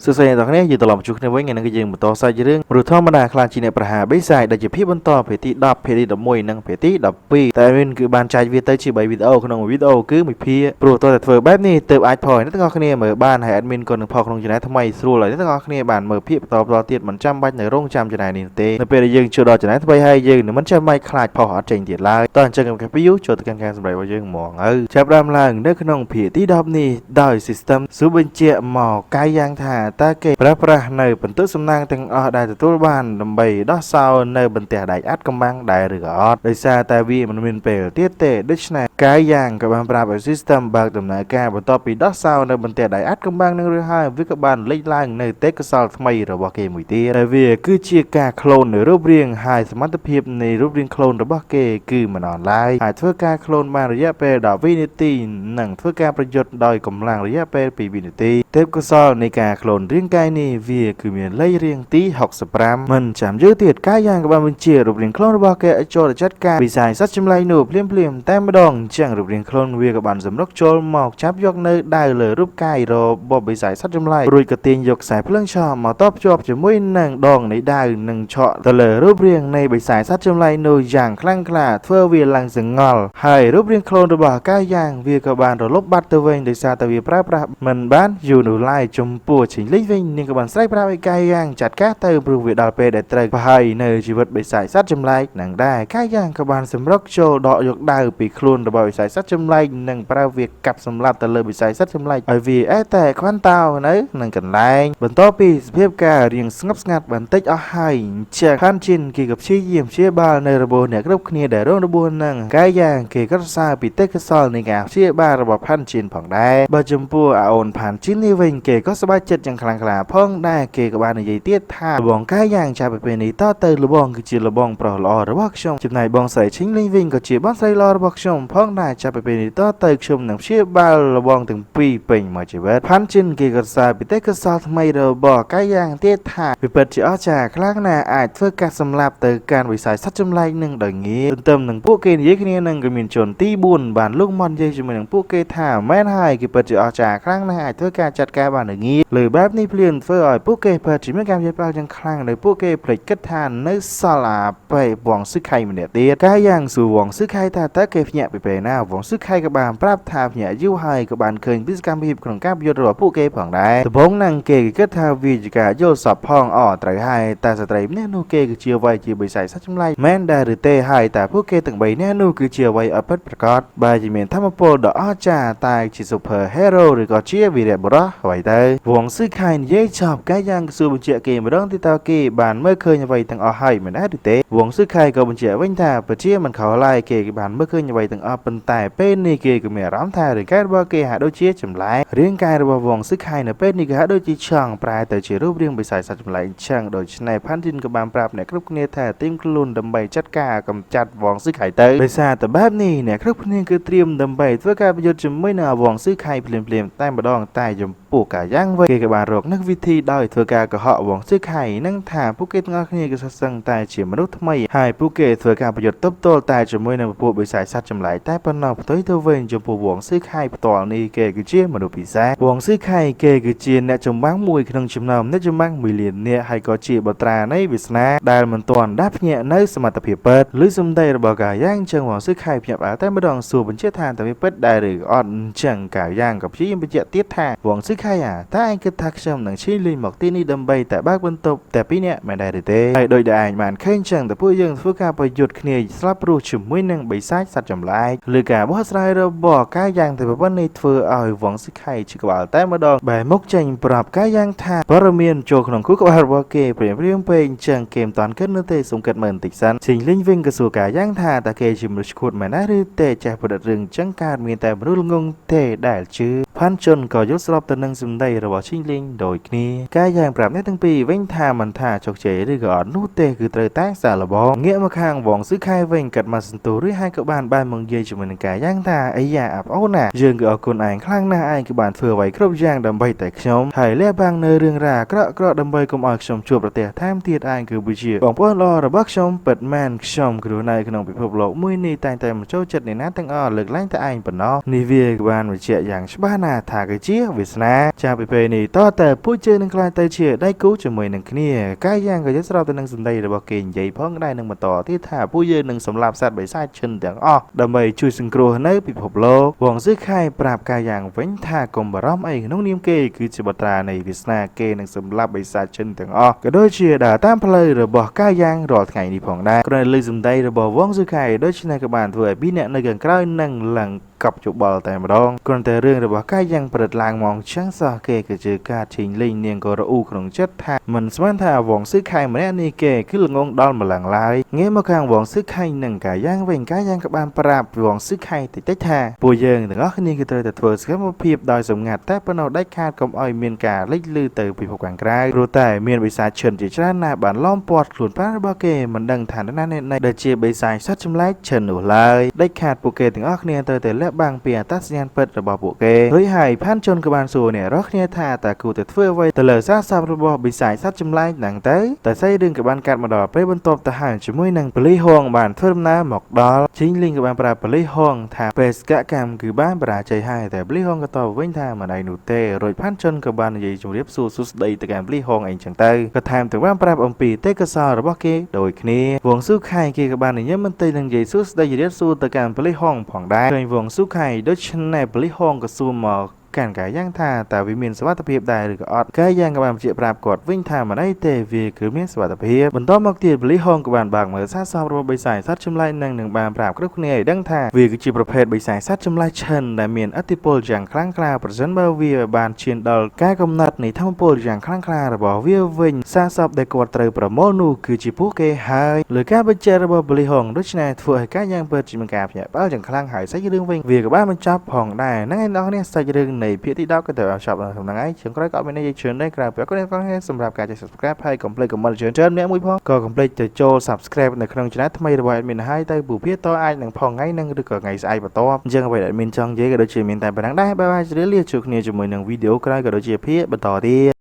សួស្តីអ្នកទាំងគ្នាយើងត្រឡប់មកជួបគ្នាវិញថ្ងៃនេះយើងបន្តសាច់រឿងមនុស្សធម្មតាខ្លាចជាអ្នកប្រហារបិសាចដែលជាភាពបន្តភាគទី10ភាគទី11និងភាគទី12តែមានគឺបានចែកវាទៅជា3វីដេអូក្នុងវីដេអូគឺមួយភាគព្រោះតើធ្វើបែបនេះទើបអាចផលអ្នកទាំងអស់គ្នាមើលបានហើយ admin ក៏នឹងផលក្នុងចំណែកថ្មីស្រួលហើយអ្នកទាំងអស់គ្នាបានមើលភាគបន្តទៀតមិនចាំបាច់នៅរងចាំចំណែកនេះទេនៅពេលដែលយើងចូលដល់ចំណែកថ្មីហើយយើងនឹងមិនចាំបាច់ខ្លាចផលអត់ចេញទៀតឡើយតោះអញ្ចឹងខ្ញុំពីយូចូលទៅកាន់ការសម្ដែងរបស់យើងហ្មងហើយចាប់ផ្ដើមឡើងនៅក្នុងភាគទី10នេះដោយ system សួរបញ្ជាក់មកកាយយ៉ាងថាតើគេប្រើប្រាស់នៅបន្ទុកសំណាងទាំងអស់ដែលទទួលបានដើម្បីដោះសោនៅបន្ទះដែកអាត់កំបាំងដែរឬក៏អត់ដោយសារតែវាមិនមានពេលទៀតទេដូច្នេះកាយយ៉ាងក៏បានប្រាប់ឲ្យ system បើកដំណើរការបន្ទាប់ពីដោះសោនៅបន្ទះដែកអាត់កំបាំងនឹងរួចហើយវាក៏បានលេចឡើងនៅទេពកោសល្យថ្មីរបស់គេមួយទៀតដែលវាគឺជាការក្លូននៅរូបរាងហើយសមត្ថភាពនៃរូបរាងក្លូនរបស់គេគឺមិនអន់ឡើយអាចធ្វើការក្លូនបានរយៈពេល10វិនាទីនិងធ្វើការប្រយុទ្ធដោយកម្លាំងរយៈពេល2វិនាទីទេពកោសល្យនៃការក្លូនរាងកាយនេះវាគឺមានលេខរៀងទី65មិនចាំយូរទៀតកាយយ៉ាងក៏បានបញ្ជារូបរាងក្លូនរបស់គេឲ្យចូលទៅចាត់ការវិស័យសត្វចម្លែកនោះភ្លាមតែម្ដងអញ្ចឹងរូបរាងក្លូនវាក៏បានសម្រុកចូលមកចាប់យកនៅដាវលើរូបកាយរបស់វិស័យសត្វចម្លែករួចក៏ទាញយកខ្សែភ្លើងឆក់មកតបភ្ជាប់ជាមួយនឹងដងនៃដាវនិងឆក់ទៅលើរូបរាងនៃវិស័យសត្វចម្លែកនោះយ៉ាងខ្លាំងក្លាធ្វើវាឡើងសង្ងល់ហើយរូបរាងក្លូនរបស់កាយយ៉ាងវាក៏បានរលត់បាត់ទៅវិញដោយសារតែវាប្រើប្រាស់មិនបានយូរនោះឡើយចំពោះឈិញលិចវិញនាងក៏បានស្រែកប្រាប់ឲ្យកាយយ៉ាងចាត់ការទៅព្រោះវាដល់ពេលដែលត្រូវប្រហែលនៅជីវិតបិសាចសត្វចម្លែកនឹងដែរកាយយ៉ាងក៏បានសម្រុកចូលដកយកដាវពីខ្លួនរបស់បិសាចសត្វចម្លែកនិងប្រើវាកាប់សម្លាប់ទៅលើបិសាចសត្វចម្លែកឲ្យវាតែខ្វាន់តោនៅនឹងកន្លែងបន្ទាប់ពីសភាពការរៀងស្ងប់ស្ងាត់បន្តិចអស់ហើយចាក់ខានជីនគេក៏ព្យាយាមព្យាបាលនៅរបស់អ្នកគ្រប់គ្នាដែលរងរបួសនឹងកាយយ៉ាងគេក៏សរសើរពីទេពកោសល្យនៃការព្យាបាលរបស់ផាន់ជីនផងដែរបើចំពោះអាអូនផាន់ជីននេះវិញគេក៏សប្បាយចិត្តយ៉ាងខ្លាំងក្លាផងដែរគេក៏បាននិយាយទៀតថាលបងកាយយ៉ាងចាប់ពីពេលនេះតទៅលបងគឺជាលបងប្រុសល្អរបស់ខ្ញុំចំណែកបងស្រីឈិញលីងវិញក៏ជាបងស្រីល្អរបស់ខ្ញុំផងដែរចាប់ពីពេលនេះតទៅខ្ញុំនឹងព្យាបាលលបងទាំងពីរពេញមួយជីវិតផាន់ជីនគេក៏សារពីទេពកោសល្យថ្មីរបស់កាយយ៉ាងទៀតថាវាពិតជាអស្ចារ្យខ្លាំងណាស់អាចធ្វើការសម្លាប់ទៅការវិស័យសត្វចម្លែកនឹងដោយងាយទន្ទឹមនឹងពួកគេនិយាយគ្នានឹងក៏មានជនទី4បានលោកមកនិយាយជាមួយនឹងពួកគេថាមែនហើយគេពិតជាអស្ចារ្យខ្លាំងណាស់អាចធ្វើការចាត់ការបានដោយងាយលើបែបនេះភ្លាមធ្វើឲ្យពួកគេពិតជាមានការព្យាបាលយ៉ាងខ្លាំងដោយពួកគេភ្លេចគិតថានៅសល់អាបែវងស៊ឹកខៃម្នាក់ទៀតកាយយ៉ាងសួរវងស៊ឹកខៃថាតើគេភ្ញាក់ពីពេលណាវងស៊ឹកខៃក៏បានប្រាប់ថាភ្ញាក់យូរហើយក៏បានឃើញពីសកម្មភាពក្នុងការប្រយុទ្ធរបស់ពួកគេផងដែរដំបូងហ្នឹងគេគិតថាវាជាការយល់សប្តិផងត្រូវហើយតែស្ត្រីម្នាក់នោះគេគឺជាអ្វីជាបិសាចសត្វចម្លែកមែនដែរឬទេហើយតែពួកគេទាំង3នាក់នោះគឺជាអ្វីអពិតប្រាកដបើជាមានធម្មពលដ៏អស្ចារ្យតែជា super hero ឬក៏ជាវីរបុរសអ្វីទៅវងស៊ឹកខៃនិយាយចប់កាយយ៉ាងសួរបញ្ជាក់គេម្ដងទៀតតើគេបានមើលឃើញអ្វីទាំងអស់ហើយមែនដែរឬទេវងស៊ឹកខៃក៏បញ្ជាក់វិញថាពិតជាមិនខុសឡើយគេបានមើលឃើញអ្វីទាំងអស់ប៉ុន្តែពេលនេះគេក៏មានអារម្មណ៍ថារាងកាយរបស់គេហាក់ដូចជាចម្លែករាងកាយរបស់វងស៊ឹកខៃនៅពេលនេះក៏ហាក់ដូចជាឆង់ប្រែទៅជារូបរាងបិសាចសត្វចម្លែកឆឹងដូច្នេះផាន់ជីនក៏បានប្រាប់អ្នកគ្រប់គ្នាថាត្រៀមខ្លួនដើម្បីចាត់ការកម្ចាត់វងស៊ឹកខៃទៅដោយសារតែបែបនេះអ្នកគ្រប់គ្នាគឺត្រៀមដើម្បីធ្វើការប្រយុទ្ធជាមួយនឹងវងស៊ឹកខៃភ្លាមតែម្ដងតែចំពោះកាយ៉ាងវិញគេក៏បានរកនឹកវិធីដោយធ្វើការកុហកវងស៊ឹកខៃនឹងថាពួកគេទាំងអស់គ្នាគឺសឹងតែជាមនុស្សថ្មីហើយពួកគេធ្វើការប្រយុទ្ធទប់ទល់តែជាមួយនឹងពួកបិសាចសត្វចម្លែកតែប៉ុណ្ណោះផ្ទុយទៅវិញចំពោះវងស៊ឹកខៃផ្ទាល់នេះគេគឺជាមនុស្សពិសេសវងស៊ឹកខៃគេគឺជាអ្នកចម្បាំងមួយក្នុងចំណោមអ្នកចម្បាំង1លាននាក់ហើយក៏ជាបត្រានៃវាសនាដែលមិនទាន់ដាស់ភ្ញាក់នៅសមត្ថភាពពិតឬសម្ដីរបស់កាយ៉ាងចឹងវងស៊ឹកខៃភ្ញាក់ផ្អើលតែម្ដងសួរបញ្ជាក់ថាតើវាពិតដែរឬអត់ចឹងកាយ៉ាងក៏ព្យាយាមបញ្ជាក់ទៀតថាវងស៊ឹកខៃតើឯងគិតថាខ្ញុំនឹងឈីលេងមកទីនេះដើម្បីតែបើកបន្ទប់តែពីរនាក់មែនដែរឬទេហើយដោយដែលឯងបានឃើញចឹងតែពួកយើងធ្វើការប្រយុទ្ធគ្នាស្លាប់រស់ជាមួយនឹងបិសាចសត្វចម្លែកឬការបោះស្រាយរបស់កាយ៉ាងទៅប៉ុណ្ណេះធ្វើឲ្យវងស៊ឹកខៃឈឺក្បាលតែម្ដងបែរមុខចេញប្រាប់កាយ៉ាងថាព័ត៌មានចូលក្នុងគូក្បាលរបស់គេព្រាមពេកចឹងគេមិនតាន់គិតនៅទេសុំគិតមើលបន្តិចសិនឈិញលីងវិញក៏សួរកាយ៉ាងថាតើគេជាមនុស្សឈួតមែនដែរឬទេចេះប្រឌិតរឿងចឹងកើតមានតែមនុស្សល្ងងទេដែលជឿផាន់ជុនក៏យល់ស្របទៅនឹងសម្ដីរបស់ឈិញលីងដូចគ្នាកាយ៉ាងប្រាប់អ្នកទាំងពីរវិញថាមិនថាជោគជ័យឬក៏អត់នោះទេគឺត្រូវតែសាកល្បងងាកមកខាងវងស៊ឹកខៃវិញកាត់មកសន្ទុះឬហើយក៏បានបែរមកនិយាយជាមួយនឹងកាយ៉ាងថាអីយ៉ាអាប់អូនណាយើងក៏អរគុណឯងខ្លាំងណាស់ឯងគឺបានធ្វើអ្វីគ្រប់យ៉ាងដើម្បីតែខ្ញុំហើយលះបាំងនៅរឿងរ៉ាវអាក្រក់ដើម្បីកុំឲ្យខ្ញុំជួបប្រទះថែមទៀតឯងគឺជាបងប្អូនល្អរបស់ខ្ញុំពិតមែនខ្ញុំគ្រូនៅក្នុងពិភពលោកមួយនេះតែងតែមកចូលចិត្តអ្នកណាទាំងអស់លើកឡើងតែឯងប៉ុណ្ណោះនេះវាក៏បានបញ្ជាក់យ៉ាងច្បាស់ណាស់ថាគឺជាវាសនាចាពីពេលនេះត តែពួកជើនឹងខ្លាចទៅជាដៃគូជាមួយនឹងគ្នាកាយយ៉ាងក៏យកស្របទៅនឹងសម្ដីរបស់គេនិយាយផងដែរនឹងបន្តទៀតថាពួកយើងនឹងសម្លាប់សត្វបិសាចឈិនទាំងអស់ដើម្បីជួយសង្គ្រោះនៅពិភពលោកវងស៊ឺខៃប្រាប់កាយយ៉ាងវិញថាកុំបារម្ភអីក្នុងនាមគេគឺជាបត្រានៃវាសនាគេនឹងសម្លាប់បិសាចឈិនទាំងអស់ក៏ដូចជាដើរតាមផ្លូវរបស់កាយយ៉ាងរាល់ថ្ងៃនេះផងដែរគ្រាន់តែលើសម្ដីរបស់វងស៊ឺខៃដូច្នេះក៏បានធ្វើឲ្យពីអ្នកនៅខាងក្រោយនឹងឡើងកប់ជបល់តែម្ដងគ្រាន់តែរឿងរបស់កាយយ៉ាងប្រឌិតឡើងមកចឹងសោះគេក៏ជឿការឈិញលេងនាងក៏រអ៊ូក្នុងចិត្តថាមិនស្មានថាវងស៊ឺខៃម្នាក់នេះគេគឺល្ងងដល់ម្លឹងឡើយងាកមកខាងវងស៊ឺខៃនឹងកាយយ៉ាងវិញកាយយ៉ាងក៏បានប្រាប់វងស៊ឺខៃតិចៗថាពួកយើងទាំងអស់គ្នាគឺត្រូវតែធ្វើសកម្មភាពដោយសម្ងាត់តែប៉ុណ្ណោះដាច់ខាតកុំឲ្យមានការលេចលឺទៅពិភពខាងក្រៅព្រោះតែមានបិសាចឈិនជាច្រើនណាស់បានឡោមព័ទ្ធខ្លួនប្រាណរបស់គេមិនដឹងថានរណាអ្នកណីដែលជាបិសាចសត្វចម្លែកឈិននោះឡើយដាច់ខាតពួកគេទាំងអស់គ្នាត្រូវតែលាក់បាំងពីអត្តសញ្ញាណពិតរបស់ពួកគេរួចហើយផានជុនក៏បានសួរអ្នករាល់គ្នាថាតើគូទៅធ្វើអ្វីទៅលើសារស័ព្ទរបស់បិសាចសត្វចម្លែកហ្នឹងទៅតែស្អីរឿងក៏បានកាត់មកដល់ពេលបន្ទាប់ទៅហើយជាមួយនឹងប៉ូលីសហងបានធ្វើដំណើរមកដល់ជីងលីងក៏បានប្រាប់ប៉ូលីសហងថាបេសកកម្មគឺបានបរាជ័យហើយតែប៉ូលីសហងក៏តបវិញថាមិនអីនោះទេរួចផានជុនក៏បាននិយាយជម្រាបសួរសួស្ដីទៅកាន់ប៉ូលីសហងអីចឹងទៅក៏ថែមទាំងបានប្រាប់អំពីទេពកោសល្យរបស់គេដូចគ្នាវងស៊ូខៃគេក៏បាននិយាយមន្ត្រីនឹងនិយាយសួស្ដីជម្រាបសួរទៅកាន់ប៉ូលីសហងផងដែរឃើញវងស៊ូខៃដូច្នេះប៉ូលីសហងក៏សួរមកកាន់កាយយ៉ាងថាតើវាមានសុវត្ថិភាពដែរឬក៏អត់កាយយ៉ាងក៏បានបញ្ជាក់ប្រាប់គាត់វិញថាមិនអីទេវាគឺមានសុវត្ថិភាពបន្តមកទៀតប៉ូលីសហងក៏បានបើកមើលសារស័ព្ទរបស់បិសាចសត្វចម្លែកនឹងបានប្រាប់គ្រប់គ្នាឲ្យដឹងថាវាគឺជាប្រភេទបិសាចសត្វចម្លែកឈិនដែលមានឥទ្ធិពលយ៉ាងខ្លាំងក្លាប្រសិនបើវាបានឈានដល់ការកំណត់នៃធម្មពលយ៉ាងខ្លាំងក្លារបស់វាវិញសារស័ព្ទដែលគាត់ត្រូវប្រមូលនោះគឺជាពួកគេហើយលើការបញ្ជាក់របស់ប៉ូលីសហងដូច្នេះធ្វើឲ្យកាយយ៉ាងពិតជាមានការភ្ញាក់ផ្អើលយ៉ាងខ្លាំងហើយសាច់រឿងវិញវាក៏បានបញ្ចប់ផងដែរហ្នឹងឯងអ្នកនរគ្នាសាច់រឿងនៃភាគទី10ក៏ទៅចប់ដល់ហ្នឹងហើយជាងក្រោយក៏មាននិយាយច្រើនដែរក្រៅពីអរគុណអ្នកនរគ្នាសម្រាប់ការចុច Subscribe ហើយកុំភ្លេច comment ច្រើនអ្នកមួយផងក៏កុំភ្លេចទៅចូល Subscribe នៅក្នុង Channel ថ្មីរបស់ Admin ហើយទៅពូភាតអាចនឹងផងថ្ងៃនឹងឬក៏ថ្ងៃស្អែកបន្ទាប់អញ្ចឹងអ្វីដែល Admin ចង់និយាយក៏ដូចជាមានតែប៉ុណ្ណឹងដែរបាយបាយជម្រាបលាជួបគ្នាជាមួយនឹងវីដេអូក្រោយក៏ដូចជាភាគបន្តទៀត